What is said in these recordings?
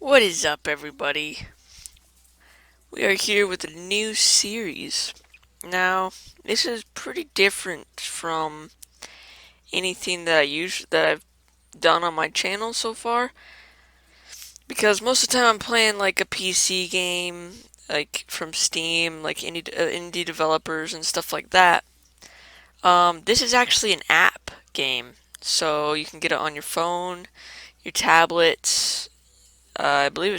What is up, everybody? We are here with a new series. Now, this is pretty different from anything that I've done on my channel so far, because most of the time I'm playing like a PC game, like from Steam, like indie developers and stuff like that. This is actually an app game, so you can get it on your phone, your tablets. I believe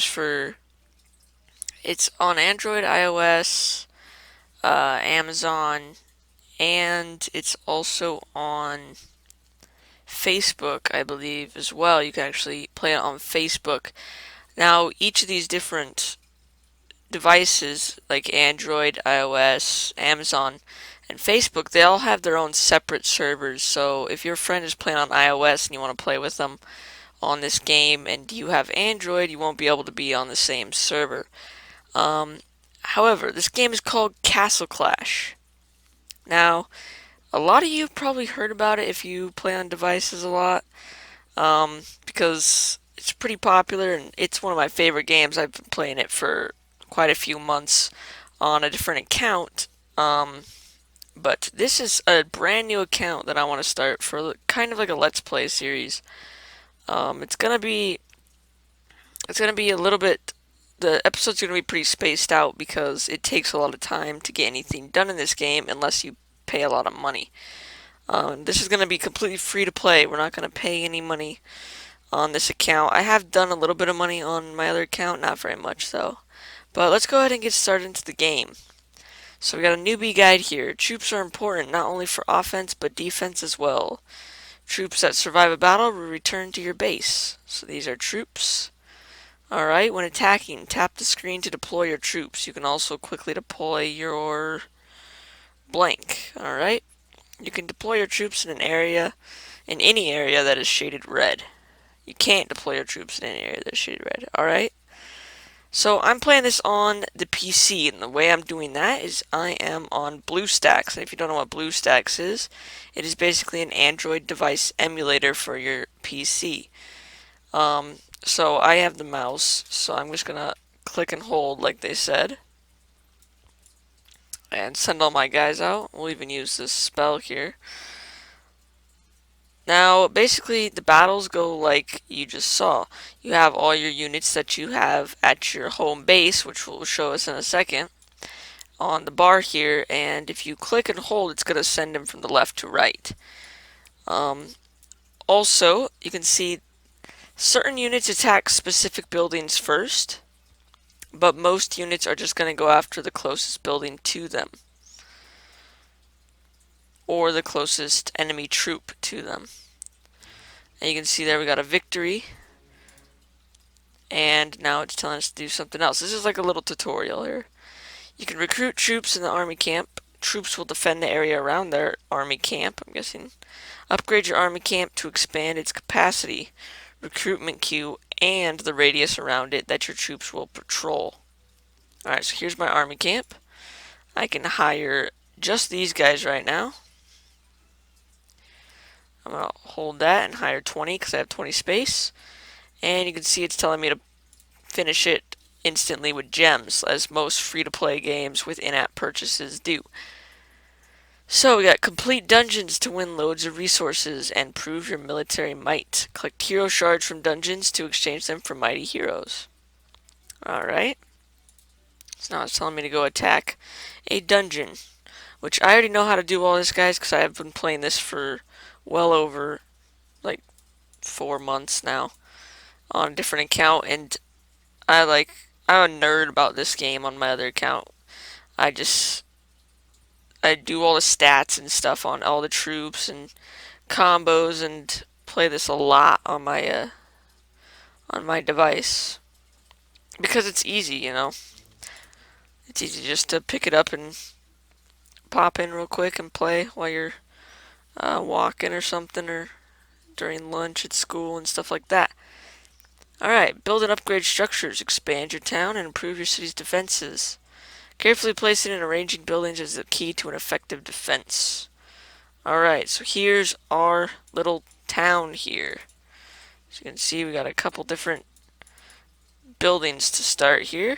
it's on Android, iOS, Amazon, and it's also on Facebook, I believe, as well. You can actually play it on Facebook. Now, each of these different devices, like Android, iOS, Amazon, and Facebook, they all have their own separate servers. So if your friend is playing on iOS and you want to play with them on this game and you have Android, you won't be able to be on the same server. Um, However, this game is called Castle Clash. Now, a lot of you have probably heard about it if you play on devices a lot, because it's pretty popular and it's one of my favorite games. I've been playing it for quite a few months on a different account. But this is a brand new account that I want to start for kind of like a Let's Play series. It's gonna be a little bit. The episode's gonna be pretty spaced out because it takes a lot of time to get anything done in this game unless you pay a lot of money. This is going to be completely free to play. We're not going to pay any money on this account. I have done a little bit of money on my other account, not very much though. But let's go ahead and get started into the game. So we got a newbie guide here. Troops are important not only for offense but defense as well. Troops that survive a battle will return to your base. So these are troops. Alright, when attacking, tap the screen to deploy your troops. You can also quickly deploy your blank. Alright. You can deploy your troops in any area that is shaded red. You can't deploy your troops in any area that is shaded red. Alright? So I'm playing this on the PC, and the way I'm doing that is I am on BlueStacks. And if you don't know what BlueStacks is, it is basically an Android device emulator for your PC. So I have the mouse, so I'm just gonna click and hold like they said. And send all my guys out. We'll even use this spell here. Now, basically, the battles go like you just saw. You have all your units that you have at your home base, which will show us in a second, on the bar here, and if you click and hold, it's going to send them from the left to right. Um, Also, you can see certain units attack specific buildings first, but most units are just going to go after the closest building to them, or the closest enemy troop to them. And you can see there we got a victory. And now it's telling us to do something else. This is like a little tutorial here. You can recruit troops in the army camp. Troops will defend the area around their army camp, I'm guessing. Upgrade your army camp to expand its capacity, recruitment queue, and the radius around it that your troops will patrol. Alright, so here's my army camp. I can hire just these guys right now. I'm going to hold that and hire 20 because I have 20 space. And you can see it's telling me to finish it instantly with gems, as most free-to-play games with in-app purchases do. So we got complete dungeons to win loads of resources and prove your military might. Collect hero shards from dungeons to exchange them for mighty heroes. Alright. So now it's telling me to go attack a dungeon, which I already know how to do all this, guys, because I have been playing this for well over like 4 months now on a different account, and I'm a nerd about this game on my other account. I do all the stats and stuff on all the troops and combos and play this a lot on my device because it's easy, you know. It's easy just to pick it up and pop in real quick and play while you're walking or something, or during lunch at school and stuff like that. Alright, build and upgrade structures, expand your town, and improve your city's defenses. Carefully placing and arranging buildings is the key to an effective defense. Alright, so here's our little town here. As you can see, we got a couple different buildings to start here.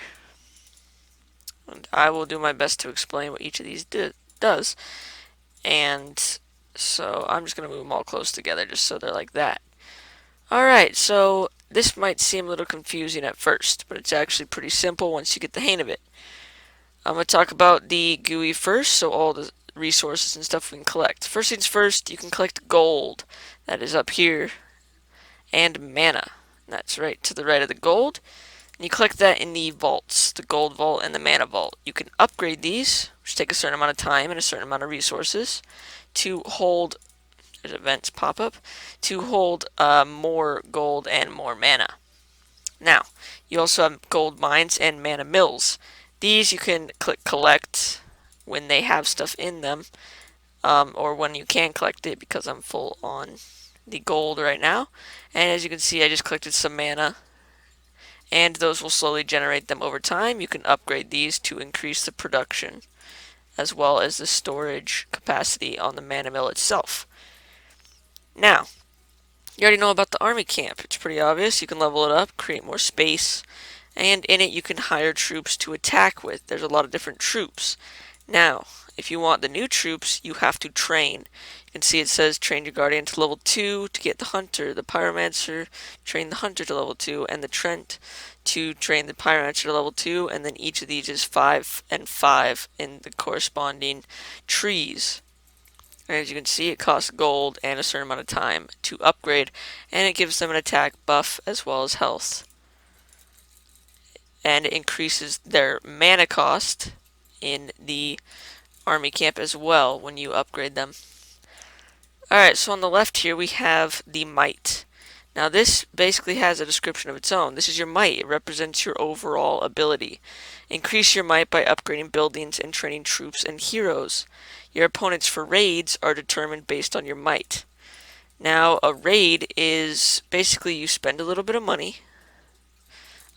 And I will do my best to explain what each of these does. And so I'm just going to move them all close together just so they're like that. Alright, so this might seem a little confusing at first, but it's actually pretty simple once you get the hang of it. I'm going to talk about the GUI first, so all the resources and stuff we can collect. First things first, you can collect gold. That is up here. And mana. That's right to the right of the gold. And you collect that in the vaults, the gold vault and the mana vault. You can upgrade these, which take a certain amount of time and a certain amount of resources, to hold, there's events pop up, to hold more gold and more mana. Now, you also have gold mines and mana mills. These you can click collect when they have stuff in them, or when you can collect it, because I'm full on the gold right now. And as you can see, I just collected some mana, and those will slowly generate them over time. You can upgrade these to increase the production, as well as the storage capacity on the mana mill itself. Now, you already know about the army camp. It's pretty obvious. You can level it up, create more space, and in it you can hire troops to attack with. There's a lot of different troops. Now, if you want the new troops, you have to train. You can see it says train your guardian to level 2 to get the hunter, the pyromancer, train the hunter to level 2, and the Trent to train the pyromancer to level 2, and then each of these is 5 and 5 in the corresponding trees. And as you can see, it costs gold and a certain amount of time to upgrade, and it gives them an attack buff as well as health. And it increases their mana cost in the army camp as well when you upgrade them. Alright, so on the left here we have the might. Now this basically has a description of its own. This is your might. It represents your overall ability. Increase your might by upgrading buildings and training troops and heroes. Your opponents for raids are determined based on your might. Now a raid is basically you spend a little bit of money,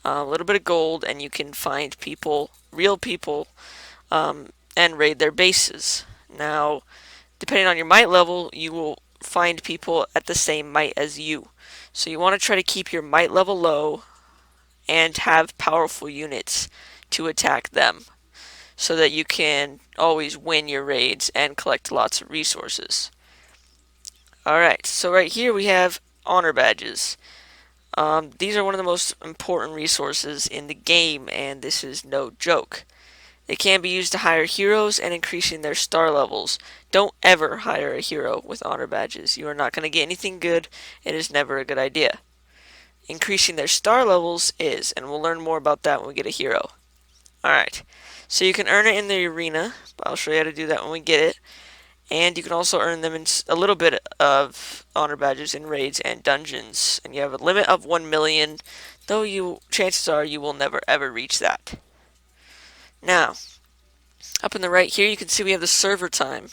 a little bit of gold, and you can find people, real people, and raid their bases. Now, depending on your might level, you will find people at the same might as you. So you want to try to keep your might level low and have powerful units to attack them, so that you can always win your raids and collect lots of resources. Alright, so right here we have honor badges. These are one of the most important resources in the game, and this is no joke. They can be used to hire heroes and increasing their star levels. Don't ever hire a hero with honor badges. You are not going to get anything good. It is never a good idea. Increasing their star levels is, and we'll learn more about that when we get a hero. Alright, so you can earn it in the arena, but I'll show you how to do that when we get it. And you can also earn them in a little bit of honor badges in raids and dungeons. And you have a limit of 1 million, though chances are you will never ever reach that. Now, up in the right here, you can see we have the server time.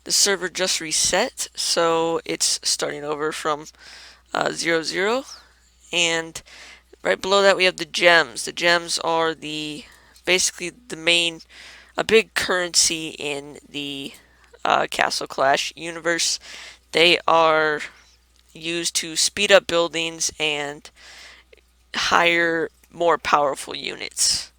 The server just reset, so it's starting over from 00. And right below that, we have the gems. The gems are basically a big currency in the Castle Clash universe. They are used to speed up buildings and hire more powerful units.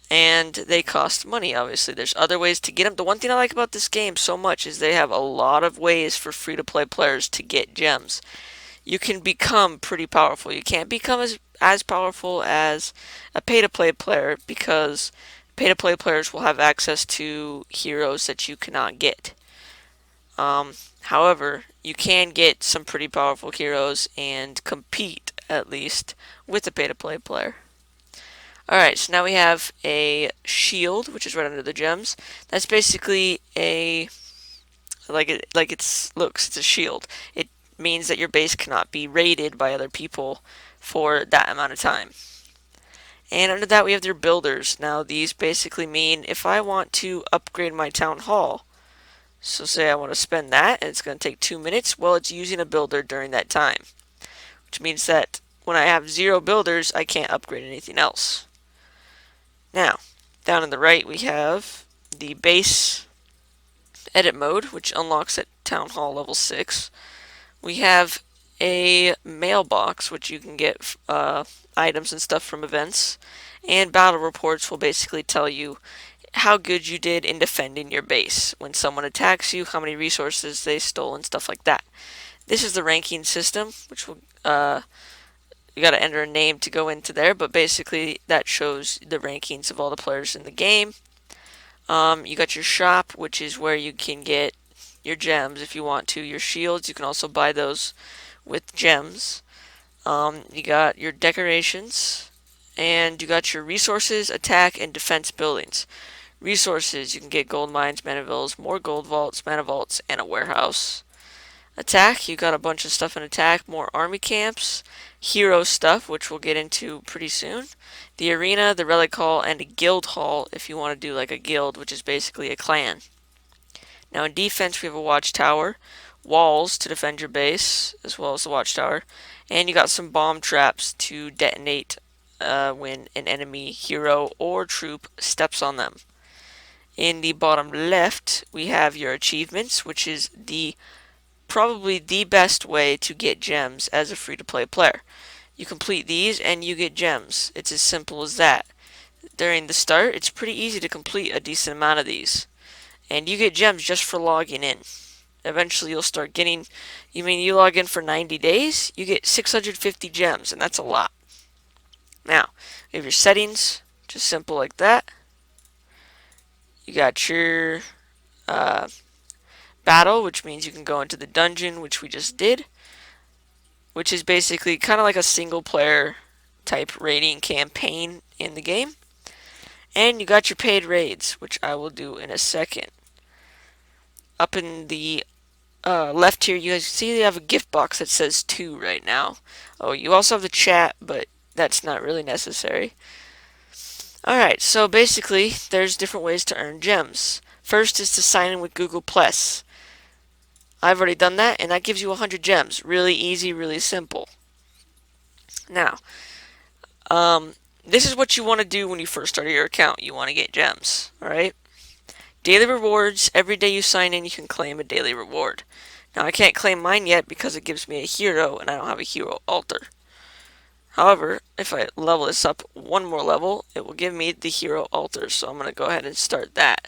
And they cost money, obviously. There's other ways to get them. The one thing I like about this game so much is they have a lot of ways for free-to-play players to get gems. You can become pretty powerful. You can't become as powerful as a pay-to-play player, because pay-to-play players will have access to heroes that you cannot get. However, you can get some pretty powerful heroes and compete, at least, with a pay-to-play player. Alright, so now we have a shield, which is right under the gems. That's basically like it looks, it's a shield. It means that your base cannot be raided by other people for that amount of time. And under that we have their builders. Now these basically mean if I want to upgrade my town hall, so say I want to spend that and it's going to take 2 minutes, well, it's using a builder during that time. Which means that when I have 0 builders, I can't upgrade anything else. Now, down on the right we have the base edit mode, which unlocks at Town Hall level 6. We have a mailbox, which you can get items and stuff from events, and battle reports will basically tell you how good you did in defending your base. When someone attacks you, how many resources they stole, and stuff like that. This is the ranking system, which will you got to enter a name to go into there, but basically that shows the rankings of all the players in the game. You got your shop, which is where you can get your gems if you want to. Your shields, you can also buy those with gems. You got your decorations, and you got your resources, attack, and defense buildings. Resources, you can get gold mines, mana villas, more gold vaults, mana vaults, and a warehouse. Attack, you got a bunch of stuff in attack, more army camps, hero stuff, which we'll get into pretty soon, the arena, the relic hall, and a guild hall if you want to do like a guild, which is basically a clan. Now in defense, we have a watchtower, walls to defend your base, as well as the watchtower, and you got some bomb traps to detonate when an enemy hero or troop steps on them. In the bottom left, we have your achievements, which is probably the best way to get gems as a free-to-play player. You complete these and you get gems. It's as simple as that. During the start, it's pretty easy to complete a decent amount of these. And you get gems just for logging in. Eventually you'll start getting, you log in for 90 days, you get 650 gems, and that's a lot. Now, you have your settings, just simple like that. You got your battle, which means you can go into the dungeon, which we just did, which is basically kind of like a single player type raiding campaign in the game. And you got your paid raids, which I will do in a second. Up in the left here, you guys see they have a gift box that says 2 right now. Oh, you also have the chat, but that's not really necessary. Alright, so basically, there's different ways to earn gems. First is to sign in with Google+. I've already done that, and that gives you 100 gems. Really easy, really simple. Now, this is what you want to do when you first start your account. You want to get gems, alright? Daily rewards, every day you sign in, you can claim a daily reward. Now, I can't claim mine yet because it gives me a hero, and I don't have a hero altar. However, if I level this up one more level, it will give me the hero altar, so I'm going to go ahead and start that.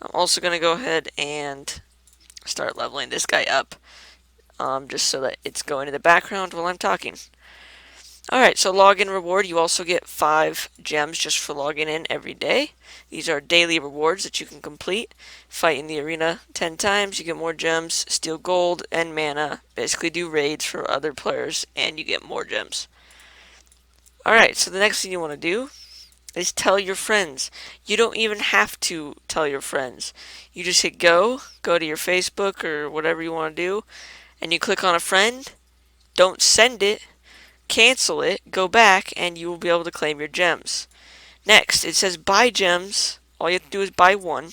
I'm also going to go ahead and start leveling this guy up, just so that it's going in the background while I'm talking. Alright, so login reward, you also get 5 gems just for logging in every day. These are daily rewards that you can complete. Fight in the arena 10 times, you get more gems, steal gold and mana, basically do raids for other players, and you get more gems. Alright, so the next thing you want to do is tell your friends. You don't even have to tell your friends. You just hit go to your Facebook or whatever you want to do, and you click on a friend. Don't send it. Cancel it, go back, and you will be able to claim your gems. Next, it says buy gems. All you have to do is buy 1,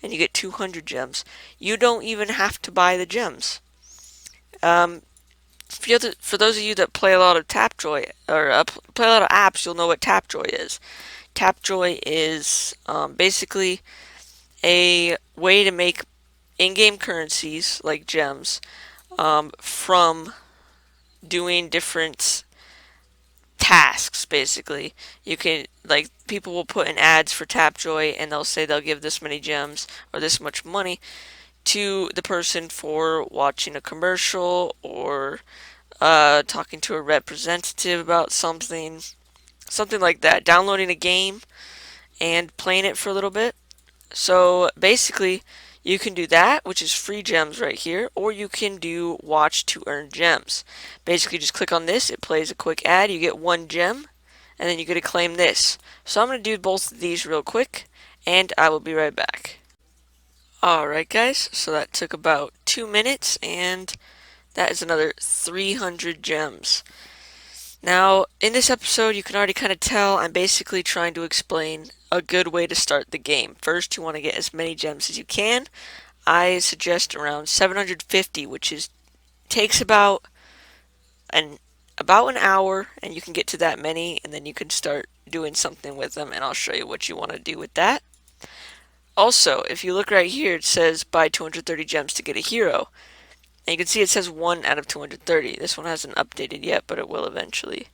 and you get 200 gems. You don't even have to buy the gems. For those of you that play a lot of Tapjoy, or play a lot of apps, you'll know what Tapjoy is. Tapjoy is basically a way to make in-game currencies, like gems, from doing different tasks. Basically, you can, like, people will put in ads for Tapjoy and they'll say they'll give this many gems or this much money to the person for watching a commercial or talking to a representative about something like that, downloading a game and playing it for a little bit. So basically, you can do that, which is free gems right here, or you can do watch to earn gems. Basically, just click on this, it plays a quick ad, you get 1 gem, and then you get to claim this. So I'm going to do both of these real quick, and I will be right back. Alright guys, so that took about 2 minutes, and that is another 300 gems. Now, in this episode, you can already kind of tell I'm basically trying to explain a good way to start the game. First, you want to get as many gems as you can. I suggest around 750, which takes about an hour, and you can get to that many, and then you can start doing something with them, and I'll show you what you want to do with that. Also, if you look right here, it says buy 230 gems to get a hero. And you can see it says 1 out of 230. This one hasn't updated yet, but it will eventually.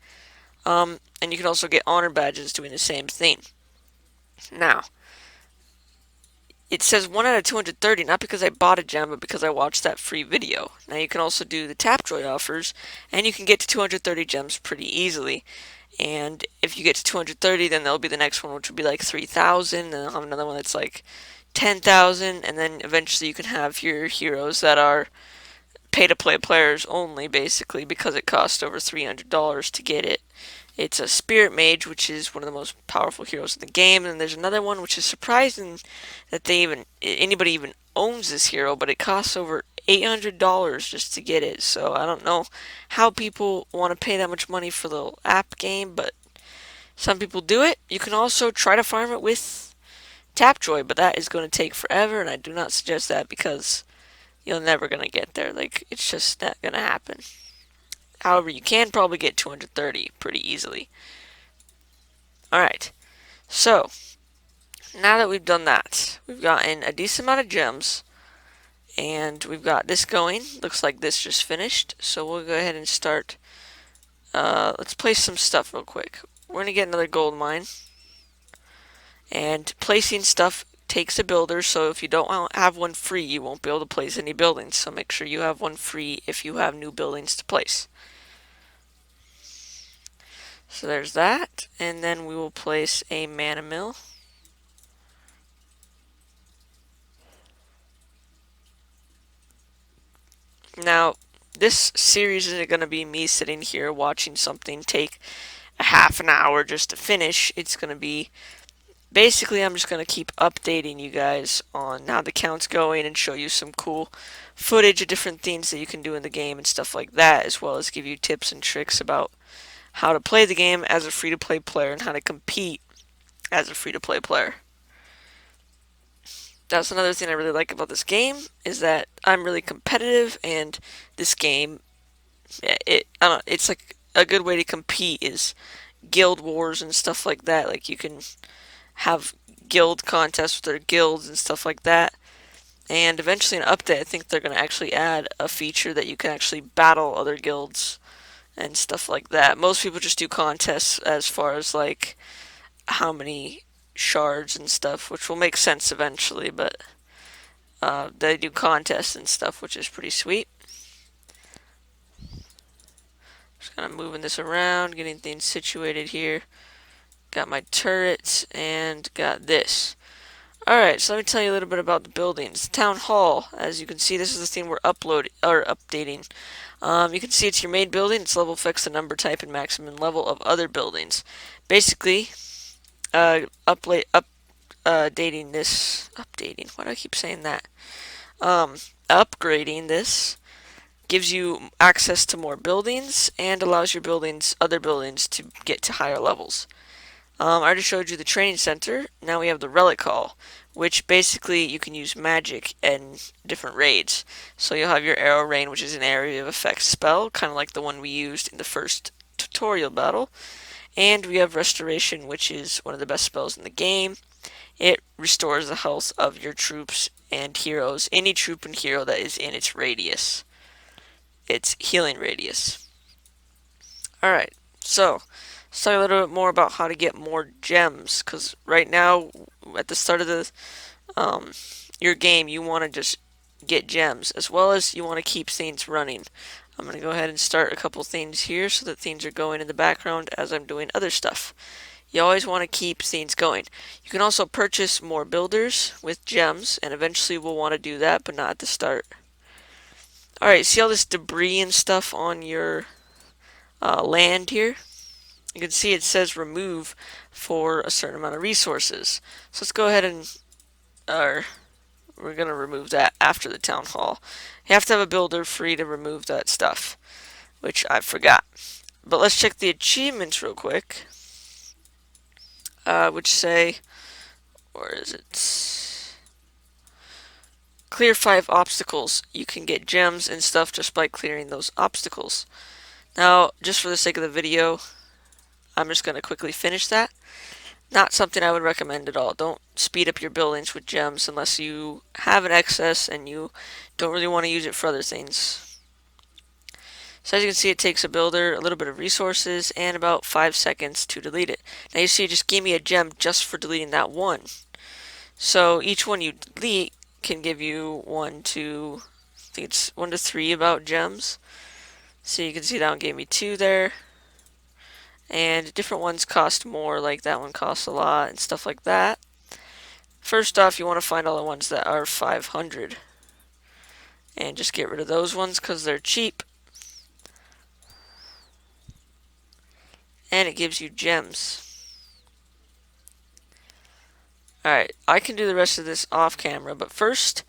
And you can also get honor badges doing the same thing. Now, it says 1 out of 230, not because I bought a gem, but because I watched that free video. Now you can also do the Tapjoy offers, and you can get to 230 gems pretty easily. And if you get to 230, then there'll be the next one, which will be like 3,000, then I'll have another one that's like 10,000, and then eventually you can have your heroes that are pay-to-play players only, basically, because it costs over $300 to get it. It's a Spirit Mage, which is one of the most powerful heroes in the game, and there's another one which is surprising that anybody even owns this hero, but it costs over $800 just to get it. So I don't know how people want to pay that much money for the little app game, but some people do it. You can also try to farm it with Tapjoy, but that is going to take forever, and I do not suggest that because you're never going to get there. Like, it's just not going to happen. However, you can probably get 230 pretty easily. Alright, so now that we've done that, we've gotten a decent amount of gems, and we've got this going. Looks like this just finished, so we'll go ahead and start. Let's place some stuff real quick. We're going to get another gold mine, and placing stuff takes a builder, so if you don't have one free, you won't be able to place any buildings, so make sure you have one free if you have new buildings to place. So there's that, and then we will place a mana mill. Now, this series isn't going to be me sitting here watching something take a half an hour just to finish. It's going to be, basically, I'm just going to keep updating you guys on how the count's going and show you some cool footage of different things that you can do in the game and stuff like that, as well as give you tips and tricks about how to play the game as a free-to-play player and how to compete as a free-to-play player. That's another thing I really like about this game, is that I'm really competitive, and this game, it's like a good way to compete is guild wars and stuff like that. Like, you can have guild contests with their guilds and stuff like that. And eventually in an update, I think they're going to actually add a feature that you can actually battle other guilds and stuff like that. Most people just do contests as far as like how many shards and stuff, which will make sense eventually, but they do contests and stuff, which is pretty sweet. Just kind of moving this around, getting things situated here. Got my turrets and got this. Alright, so let me tell you a little bit about the buildings. The town hall, as you can see, this is the thing we're updating. You can see it's your main building. Its level affects the number, type, and maximum level of other buildings. Basically, updating this. Updating. Why do I keep saying that? Upgrading this gives you access to more buildings and allows your other buildings, to get to higher levels. I already showed you the training center. Now we have the relic hall, which basically you can use magic in different raids. So you'll have your arrow rain, which is an area of effect spell, kind of like the one we used in the first tutorial battle. And we have restoration, which is one of the best spells in the game. It restores the health of your troops and heroes, any troop and hero that is in its radius. Its healing radius. Alright, so let's talk a little bit more about how to get more gems, because right now, at the start of the your game, you want to just get gems, as well as you want to keep things running. I'm going to go ahead and start a couple things here so that things are going in the background as I'm doing other stuff. You always want to keep things going. You can also purchase more builders with gems, and eventually we'll want to do that, but not at the start. Alright, see all this debris and stuff on your land here? You can see it says remove for a certain amount of resources. So let's go ahead and we're going to remove that after the town hall. You have to have a builder free to remove that stuff, which I forgot. But let's check the achievements real quick, which say, where is it? Clear 5 obstacles. You can get gems and stuff just by clearing those obstacles. Now, just for the sake of the video, I'm just going to quickly finish that. Not something I would recommend at all. Don't speed up your buildings with gems unless you have an excess and you don't really want to use it for other things. So as you can see, it takes a builder a little bit of resources and about 5 seconds to delete it. Now you see it just gave me a gem just for deleting that one. So each one you delete can give you I think it's 1 to 3 about gems. So you can see that one gave me 2 there. And different ones cost more, like that one costs a lot and stuff like that. First off, you want to find all the ones that are 500 and just get rid of those ones because they're cheap. And it gives you gems. Alright, I can do the rest of this off camera, but first,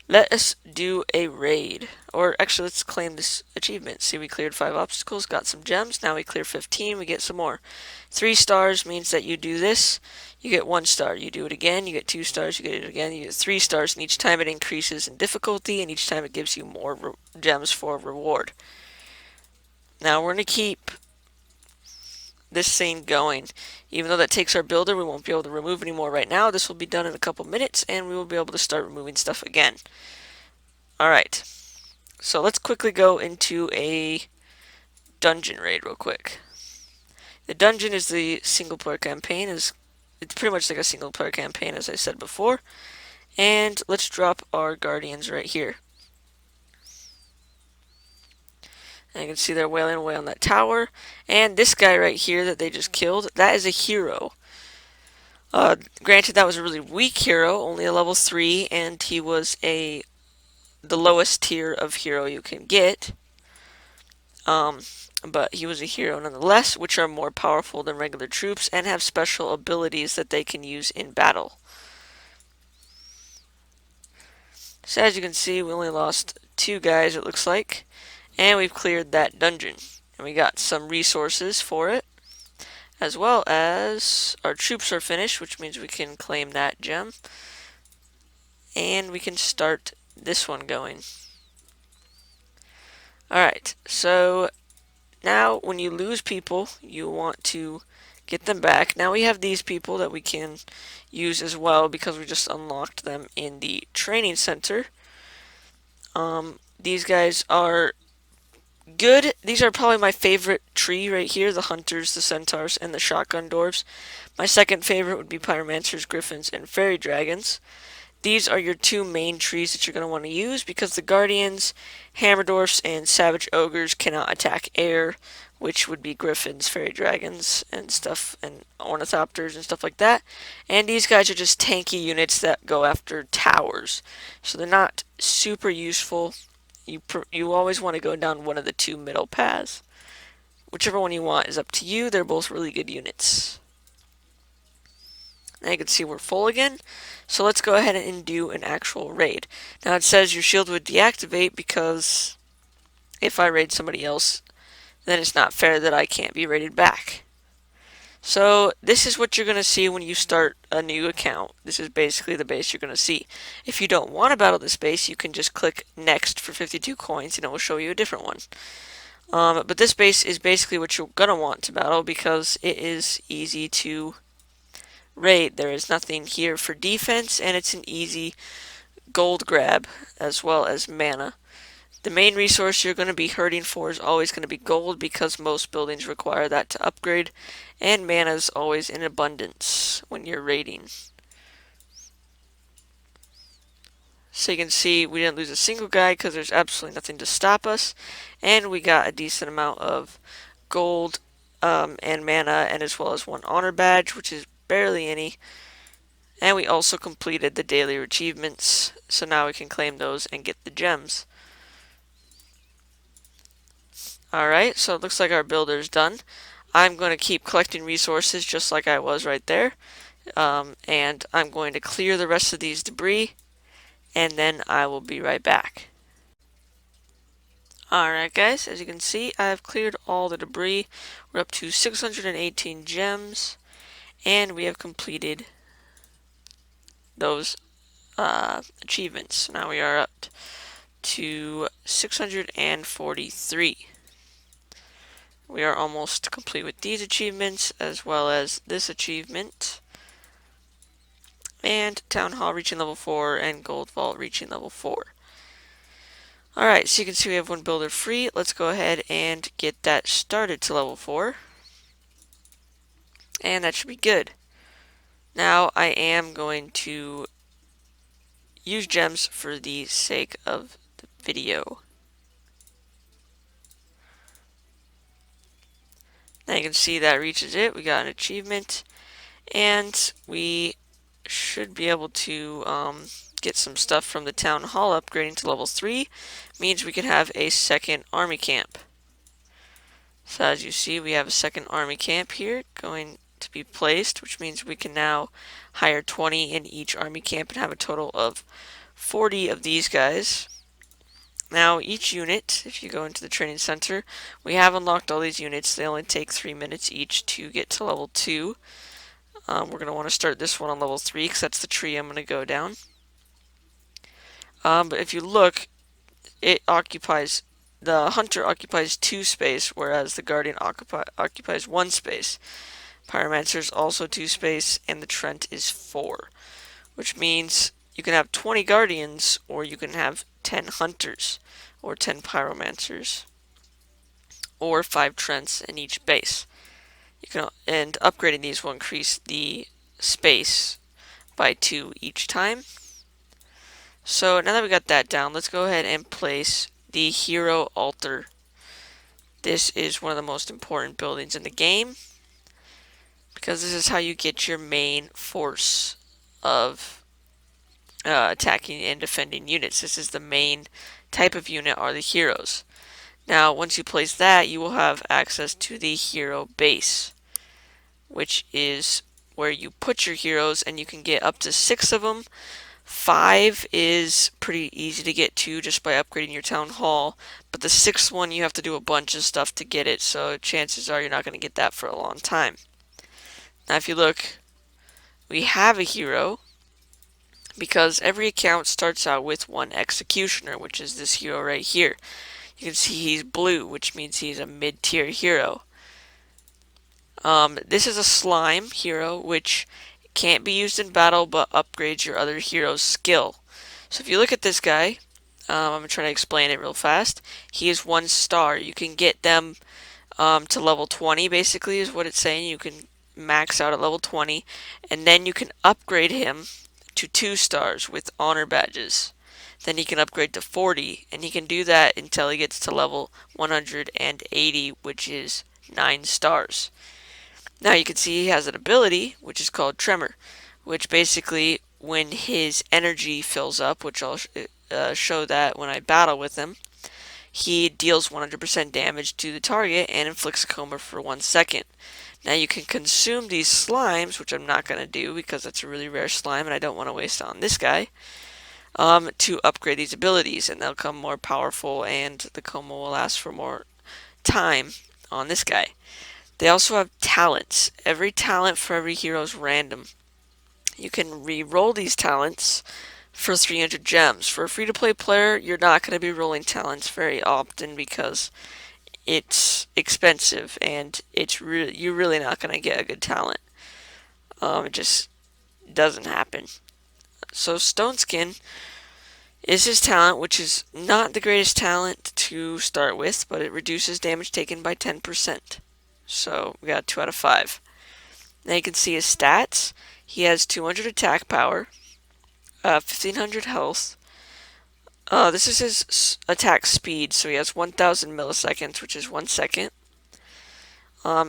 let us do a raid. Or actually, let's claim this achievement. See, we cleared 5 obstacles, got some gems. Now we clear 15, we get some more. 3 stars means that you do this, you get 1 star. You do it again, you get 2 stars, you get it again, you get 3 stars, and each time it increases in difficulty, and each time it gives you more gems for reward. Now we're going to keep this thing going. Even though that takes our builder, we won't be able to remove any more right now. This will be done in a couple minutes, and we will be able to start removing stuff again. Alright, so let's quickly go into a dungeon raid real quick. The dungeon is the single player campaign. It's pretty much like a single player campaign, as I said before. And let's drop our guardians right here. And you can see they're wailing away on that tower. And this guy right here that they just killed, that is a hero. Granted, that was a really weak hero, only a level 3, and he was the lowest tier of hero you can get. But he was a hero nonetheless, which are more powerful than regular troops and have special abilities that they can use in battle. So as you can see, we only lost 2 guys, it looks like. And we've cleared that dungeon. And we got some resources for it. As well as our troops are finished, which means we can claim that gem. And we can start this one going. Alright, so now when you lose people, you want to get them back. Now we have these people that we can use as well because we just unlocked them in the training center. These guys are good. These are probably my favorite tree right here, the hunters, the centaurs, and the shotgun dwarves. My second favorite would be pyromancers, griffins, and fairy dragons. These are your 2 main trees that you're going to want to use because the guardians, hammer dwarfs, and savage ogres cannot attack air, which would be griffins, fairy dragons, and stuff, and ornithopters and stuff like that. And these guys are just tanky units that go after towers, so they're not super useful. You always want to go down one of the 2 middle paths. Whichever one you want is up to you. They're both really good units. Now you can see we're full again. So let's go ahead and do an actual raid. Now it says your shield would deactivate because if I raid somebody else, then it's not fair that I can't be raided back. So this is what you're going to see when you start a new account. This is basically the base you're going to see. If you don't want to battle this base, you can just click next for 52 coins and it will show you a different one. But this base is basically what you're going to want to battle because it is easy to raid. There is nothing here for defense and it's an easy gold grab as well as mana. The main resource you're going to be hurting for is always going to be gold because most buildings require that to upgrade, and mana is always in abundance when you're raiding. So you can see we didn't lose a single guy because there's absolutely nothing to stop us, and we got a decent amount of gold and mana, and as well as 1 honor badge, which is barely any. And we also completed the daily achievements, so now we can claim those and get the gems. Alright, so it looks like our builder's done. I'm going to keep collecting resources just like I was right there. And I'm going to clear the rest of these debris, and then I will be right back. Alright guys, as you can see, I've cleared all the debris. We're up to 618 gems, and we have completed those achievements. Now we are up to 643. We are almost complete with these achievements as well as this achievement. and Town Hall reaching level 4, and Gold Vault reaching level 4. Alright, so you can see we have one builder free. Let's go ahead and get that started to level 4. And that should be good. Now I am going to use gems for the sake of the video. Now you can see that reaches it. We got an achievement. And we should be able to get some stuff from the town hall. Upgrading to level 3 means we can have a second army camp. So as you see, we have a second army camp here going to be placed, which means we can now hire 20 in each army camp and have a total of 40 of these guys. Now each unit, if you go into the training center, we have unlocked all these units. They only take 3 minutes each to get to level 2. We're going to want to start this one on level 3 because that's the tree I'm going to go down. But if you look, the hunter occupies 2 space, whereas the guardian occupies 1 space. Pyromancer's also 2 space, and the Trent is 4, which means you can have 20 guardians, or you can have 10 hunters, or 10 pyromancers, or 5 Trents in each base. And upgrading these will increase the space by 2 each time. So now that we got that down, let's go ahead and place the hero altar. This is one of the most important buildings in the game because this is how you get your main force of attacking and defending units. This is the main type of unit, are the heroes. Now once you place that, you will have access to the hero base, which is where you put your heroes, and you can get up to 6 of them. 5 is pretty easy to get to just by upgrading your town hall, but the 6th one you have to do a bunch of stuff to get it, so chances are you're not going to get that for a long time. Now if you look, we have a hero because every account starts out with one executioner, which is this hero right here. You can see he's blue, which means he's a mid-tier hero. This is a slime hero, which can't be used in battle but upgrades your other hero's skill. So if you look at this guy, I'm trying to explain it real fast. He is 1 star. You can get them to level 20, basically, is what it's saying. You can max out at level 20, and then you can upgrade him to 2 stars with honor badges. Then he can upgrade to 40, and he can do that until he gets to level 180, which is 9 stars. Now you can see he has an ability, which is called Tremor, which basically, when his energy fills up, which I'll show that when I battle with him, he deals 100% damage to the target and inflicts a coma for 1 second. Now you can consume these slimes, which I'm not going to do because that's a really rare slime and I don't want to waste it on this guy, to upgrade these abilities, and they'll become more powerful and the coma will last for more time on this guy. They also have talents. Every talent for every hero is random. You can re-roll these talents for 300 gems. For a free-to-play player, you're not going to be rolling talents very often because it's expensive and you're really not going to get a good talent. It just doesn't happen. So Stone Skin is his talent, which is not the greatest talent to start with, but it reduces damage taken by 10%. So we got 2 out of 5. Now you can see his stats. He has 200 attack power, 1500 health. This is his attack speed, so he has 1000 milliseconds, which is 1 second.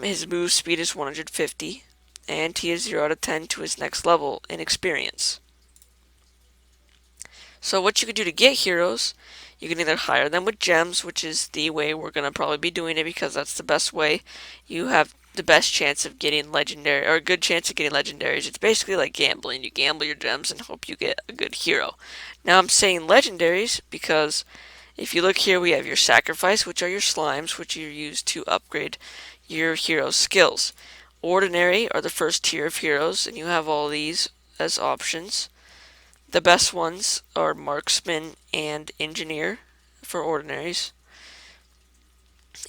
His move speed is 150, and he is 0 out of 10 to his next level in experience. So what you can do to get heroes, you can either hire them with gems, which is the way we're going to probably be doing it because that's the best way. You have the best chance of getting legendary, or a good chance of getting legendaries. It's basically like gambling. You gamble your gems and hope you get a good hero. Now I'm saying legendaries because if you look here, we have your sacrifice, which are your slimes, which you use to upgrade your hero's skills. Ordinary are the first tier of heroes, and you have all these as options. The best ones are Marksman and Engineer for ordinaries.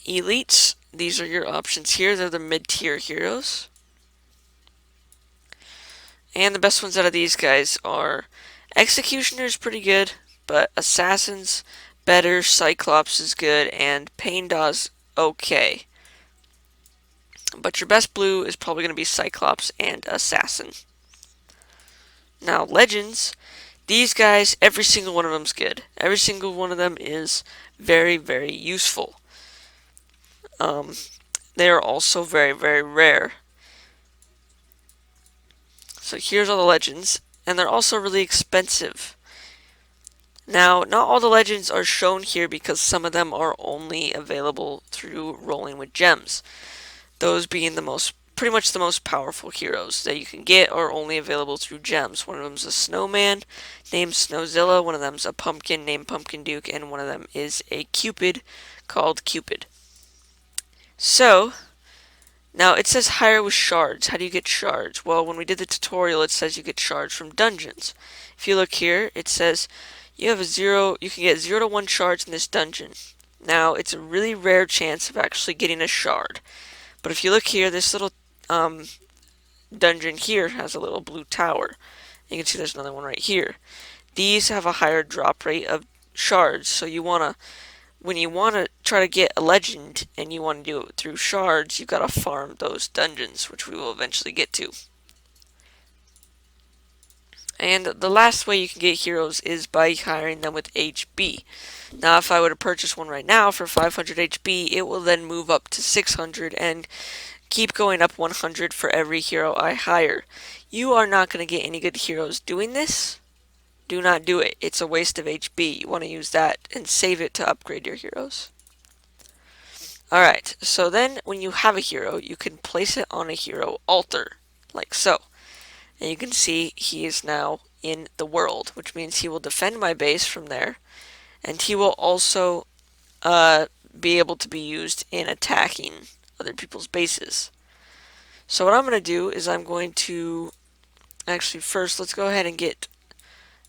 Elites, these are your options here. They're the mid-tier heroes. And the best ones out of these guys are Executioner's pretty good, but Assassin's better, Cyclops is good, and Pain Daw's okay. But your best blue is probably going to be Cyclops and Assassin. Now, Legends, these guys, every single one of them's good. Every single one of them is very, very useful. They are also very, very rare. So here's all the Legends, and they're also really expensive. Now, not all the Legends are shown here because some of them are only available through rolling with gems. Those being pretty much the most powerful heroes that you can get are only available through gems. One of them's a snowman named Snowzilla, one of them's a pumpkin named Pumpkin Duke, and one of them is a Cupid called Cupid. So, now it says hire with shards. How do you get shards? Well, when we did the tutorial, it says you get shards from dungeons. If you look here, it says you can get 0 to 1 shards in this dungeon. Now, it's a really rare chance of actually getting a shard. But if you look here, this little dungeon here has a little blue tower. You can see there's another one right here. These have a higher drop rate of shards, so when you want to try to get a legend and you want to do it through shards, you've got to farm those dungeons, which we will eventually get to. And the last way you can get heroes is by hiring them with HB. Now, if I were to purchase one right now for 500 HB, it will then move up to 600 and keep going up 100 for every hero I hire. You are not going to get any good heroes doing this. Do not do it. It's a waste of HB. You want to use that and save it to upgrade your heroes. Alright, so then when you have a hero, you can place it on a hero altar, like so. And you can see he is now in the world, which means he will defend my base from there. And he will also be able to be used in attacking other people's bases. So what I'm going to do is I'm going to... Actually, first, let's go ahead and get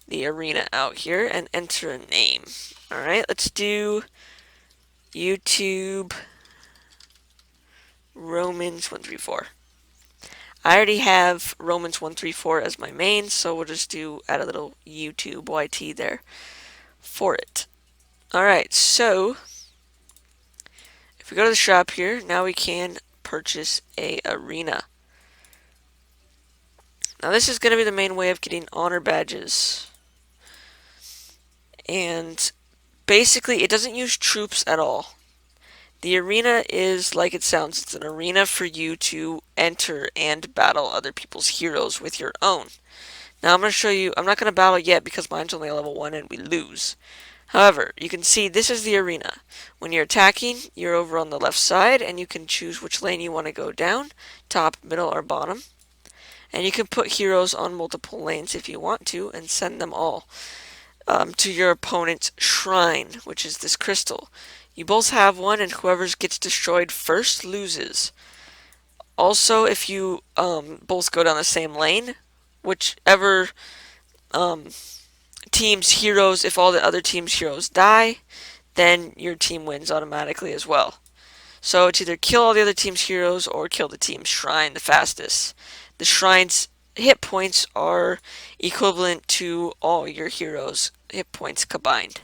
the arena out here and enter a name. Alright, let's do YouTube Romans 134. I already have Romans 134 as my main, so we'll just add a little YouTube YT there for it. Alright, so if we go to the shop here, now we can purchase a arena. Now this is going to be the main way of getting honor badges. And basically it doesn't use troops at all. The arena is like it sounds. It's an arena for you to enter and battle other people's heroes with your own. Now I'm going to show you, I'm not going to battle yet because mine's only a level 1 and we lose. However, you can see this is the arena. When you're attacking, you're over on the left side and you can choose which lane you want to go down, top, middle, or bottom. And you can put heroes on multiple lanes if you want to and send them all to your opponent's shrine, which is this crystal. You both have one, and whoever gets destroyed first loses. Also, if you both go down the same lane, whichever team's heroes, if all the other team's heroes die, then your team wins automatically as well. So it's either kill all the other team's heroes or kill the team's shrine the fastest. The shrine's hit points are equivalent to all your heroes' hit points combined.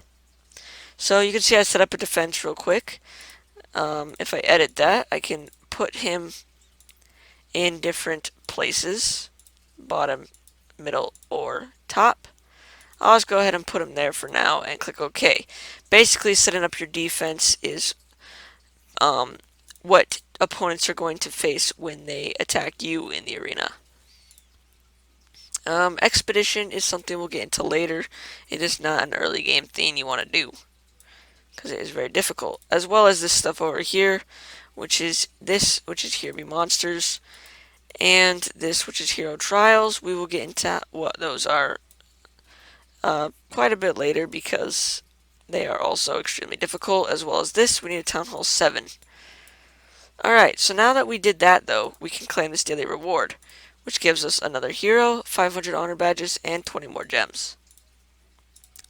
So you can see I set up a defense real quick. If I edit that, I can put him in different places, bottom, middle, or top. I'll just go ahead and put him there for now and click OK. Basically, setting up your defense is what opponents are going to face when they attack you in the arena. Expedition is something we'll get into later. It is not an early game thing you want to do, because it is very difficult, as well as this stuff over here, which is Here Be Monsters, and this, which is Hero Trials. We will get into what those are quite a bit later, because they are also extremely difficult, as well as this. We need a Town Hall 7. Alright, so now that we did that, though, we can claim this daily reward, which gives us another hero, 500 honor badges, and 20 more gems.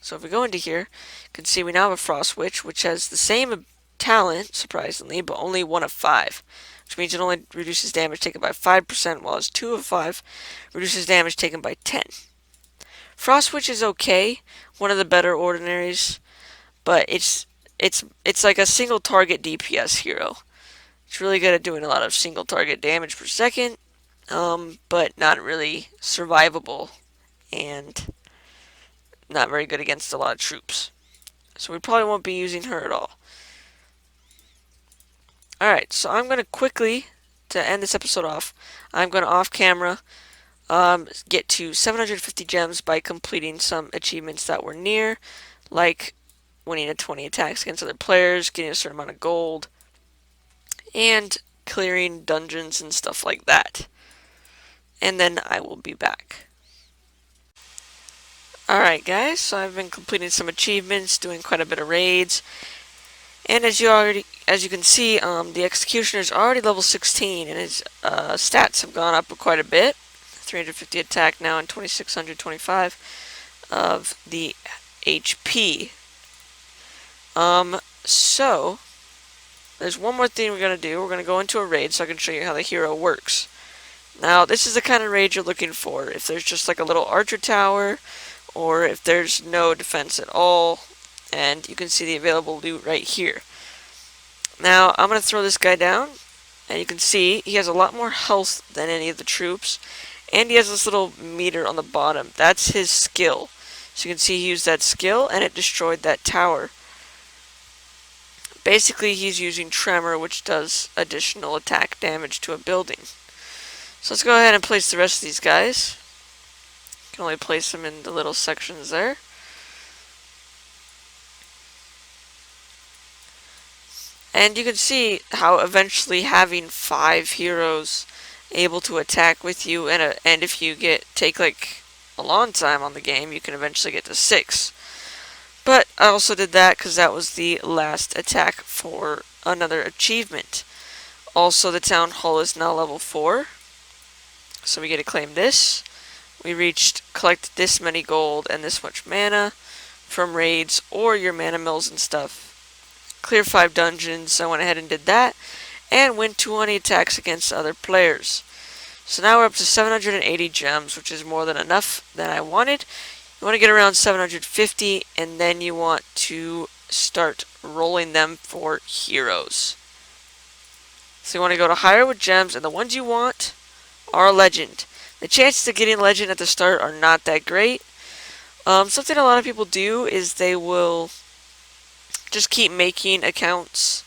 So if we go into here, you can see we now have a Frost Witch, which has the same talent, surprisingly, but only 1 of 5, which means it only reduces damage taken by 5%, while its 2 of 5 reduces damage taken by 10. Frost Witch is okay, one of the better ordinaries, but it's like a single target DPS hero. It's really good at doing a lot of single target damage per second, but not really survivable and not very good against a lot of troops. So we probably won't be using her at all. Alright, so I'm going to quickly, to end this episode off, I'm going to off camera get to 750 gems by completing some achievements that were near, like winning a 20 attacks against other players, getting a certain amount of gold, and clearing dungeons and stuff like that. And then I will be back. Alright guys, so I've been completing some achievements, doing quite a bit of raids, and as you can see, the Executioner is already level 16, and his stats have gone up quite a bit. 350 attack now and 2625 of the HP. So there's one more thing we're gonna do. We're gonna go into a raid so I can show you how the hero works. Now, this is the kind of raid you're looking for. If there's just like a little archer tower, or if there's no defense at all, and you can see the available loot right here. Now, I'm going to throw this guy down, and you can see he has a lot more health than any of the troops, and he has this little meter on the bottom. That's his skill. So you can see he used that skill, and it destroyed that tower. Basically, he's using Tremor, which does additional attack damage to a building. So let's go ahead and place the rest of these guys. You can only place them in the little sections there. And you can see how eventually having 5 heroes able to attack with you, and if you take like a long time on the game, you can eventually get to 6. But I also did that because that was the last attack for another achievement. Also, the Town Hall is now level 4, so we get to claim this. We collect this many gold and this much mana from raids or your mana mills and stuff. Clear 5 dungeons, so I went ahead and did that, and win 220 attacks against other players. So now we're up to 780 gems, which is more than enough than I wanted. You want to get around 750, and then you want to start rolling them for heroes. So you want to go to higher with gems, and the ones you want are legend. The chances of getting legend at the start are not that great. Something a lot of people do is they will just keep making accounts,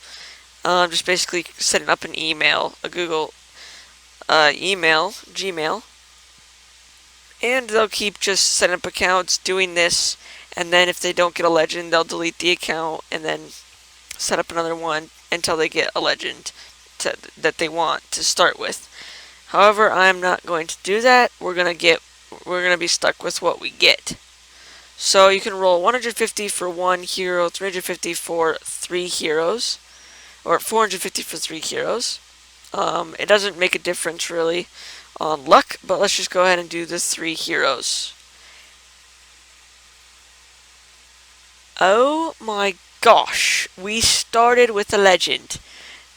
just basically setting up an email, a Google Gmail, and they'll keep just setting up accounts, doing this, and then if they don't get a legend, they'll delete the account and then set up another one until they get a legend that they want to start with. However, I'm not going to do that. We're gonna be stuck with what we get. So you can roll 150 for 1 hero, 350 for 3 heroes, or 450 for 3 heroes. It doesn't make a difference really on luck, but let's just go ahead and do the 3 heroes. Oh my gosh, we started with a legend.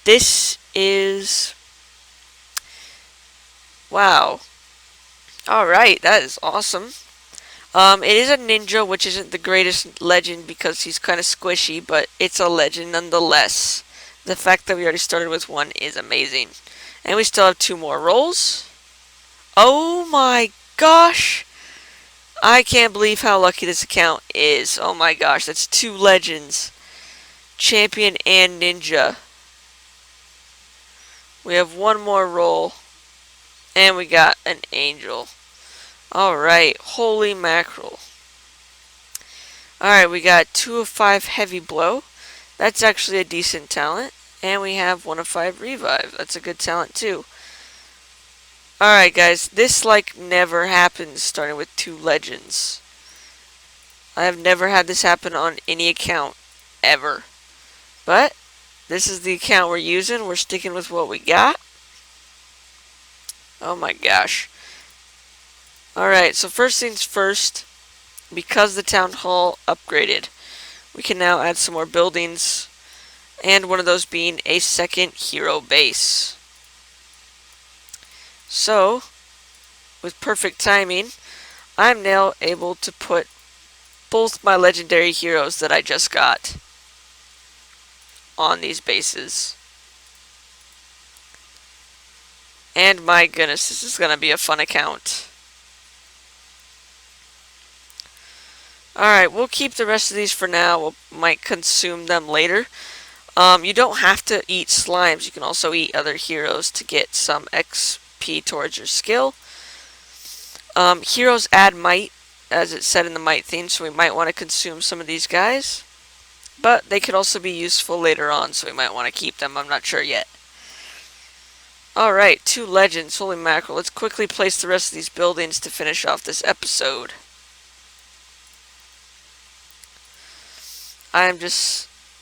This is... wow. Alright, that is awesome. It is a ninja, which isn't the greatest legend because he's kind of squishy, but it's a legend nonetheless. The fact that we already started with 1 is amazing. And we still have 2 more rolls. Oh my gosh! I can't believe how lucky this account is. Oh my gosh, that's 2 legends. Champion and ninja. We have 1 more roll. And we got an angel. Alright, holy mackerel. Alright, we got 2 of 5 heavy blow. That's actually a decent talent. And we have 1 of 5 revive. That's a good talent too. Alright guys, this like never happens starting with 2 legends. I have never had this happen on any account, ever. But, this is the account we're using. We're sticking with what we got. Oh my gosh. Alright, so first things first, because the town hall upgraded, we can now add some more buildings and one of those being a second hero base. So, with perfect timing, I'm now able to put both my legendary heroes that I just got on these bases. And my goodness, this is going to be a fun account. Alright, we'll keep the rest of these for now. We might consume them later. You don't have to eat slimes. You can also eat other heroes to get some XP towards your skill. Heroes add might, as it said in the might theme, so we might want to consume some of these guys. But they could also be useful later on, so we might want to keep them. I'm not sure yet. Alright, 2 legends. Holy mackerel. Let's quickly place the rest of these buildings to finish off this episode.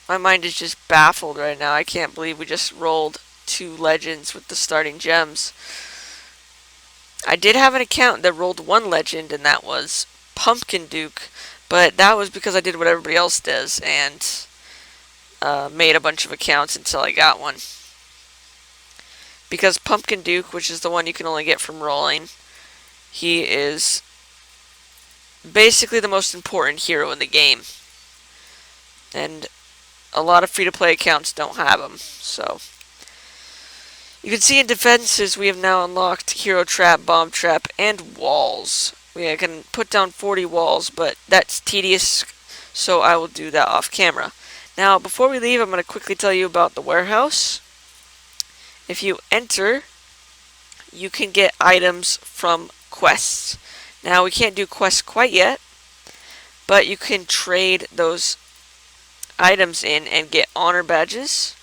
My mind is just baffled right now. I can't believe we just rolled 2 legends with the starting gems. I did have an account that rolled 1 legend, and that was Pumpkin Duke, but that was because I did what everybody else does, and made a bunch of accounts until I got one. Because Pumpkin Duke, which is the one you can only get from rolling, he is basically the most important hero in the game. And a lot of free-to-play accounts don't have him, so. You can see in defenses we have now unlocked Hero Trap, Bomb Trap, and Walls. We can put down 40 walls, but that's tedious, so I will do that off camera. Now, before we leave, I'm going to quickly tell you about the warehouse. If you enter, you can get items from quests. Now, we can't do quests quite yet, but you can trade those items in and get honor badges.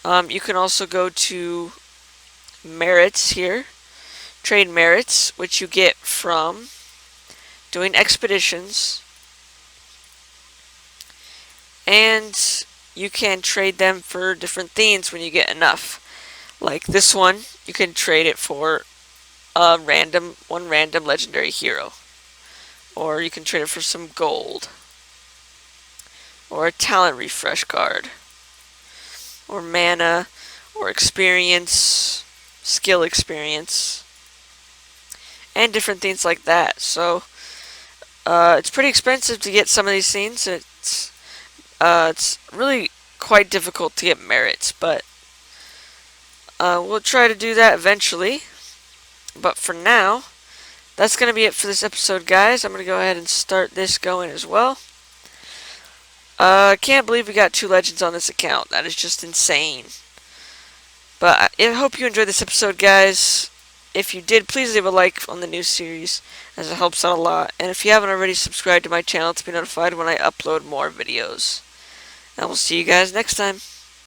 You can also go to merits here, trade merits, which you get from doing expeditions, and you can trade them for different things when you get enough. Like this one, you can trade it for one random legendary hero, or you can trade it for some gold, or a talent refresh card, or mana, or experience, skill experience, and different things like that. So it's pretty expensive to get some of these things. It's really quite difficult to get merits, but we'll try to do that eventually. But for now, that's going to be it for this episode, guys. I'm going to go ahead and start this going as well. I can't believe we got 2 legends on this account. That is just insane. But I hope you enjoyed this episode, guys. If you did, please leave a like on the new series, as it helps out a lot. And if you haven't already, subscribe to my channel to be notified when I upload more videos. And we'll see you guys next time.